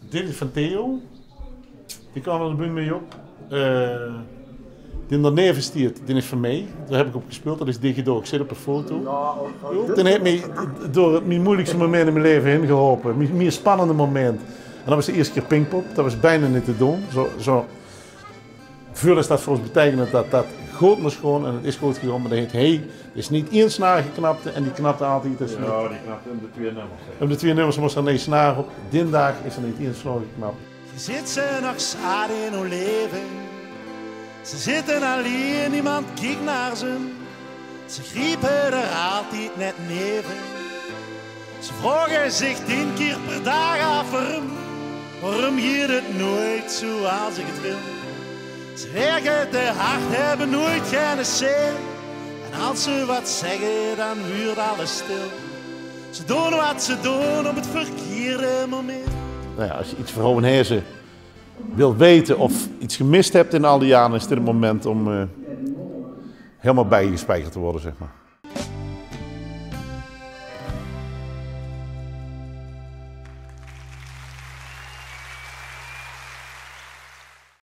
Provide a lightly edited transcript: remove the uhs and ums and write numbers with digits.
Dit is van Theo. Die kwam er de bühne mee op. Die daarneven stiert, die is van mij. Daar heb ik op gespeeld, dat is Digido. Ik zit op een foto. Die heeft mij door het moeilijkste moment in mijn leven heen geholpen. Het meer spannende moment. En dat was de eerste keer Pinkpop. Dat was bijna niet te doen. Veel is dat voor ons betekent dat goed was gewoon en het is goed gegaan. Maar dat heet hij is niet één snaar geknapt en die knapte altijd. Dus ja, die knapte om de 2 nummers. Op de 2 nummers moest er een snaar op. Die dag is er niet één snaar geknapt. Je zit ze nog saai in hun leven. Ze zitten alleen, niemand kijkt naar ze. Ze griepen er altijd net neven. Ze vragen zich 10 keer per dag af waarom gaat het nooit zoals ik het wil. Ze werken te hard, hebben nooit geen zin. En als ze wat zeggen, dan wordt alles stil. Ze doen wat ze doen op het verkeerde moment. Nou ja, als je iets voor Hohenhezen wilt weten of iets gemist hebt in al die jaren, is dit het moment om helemaal bijgespijkerd te worden, zeg maar.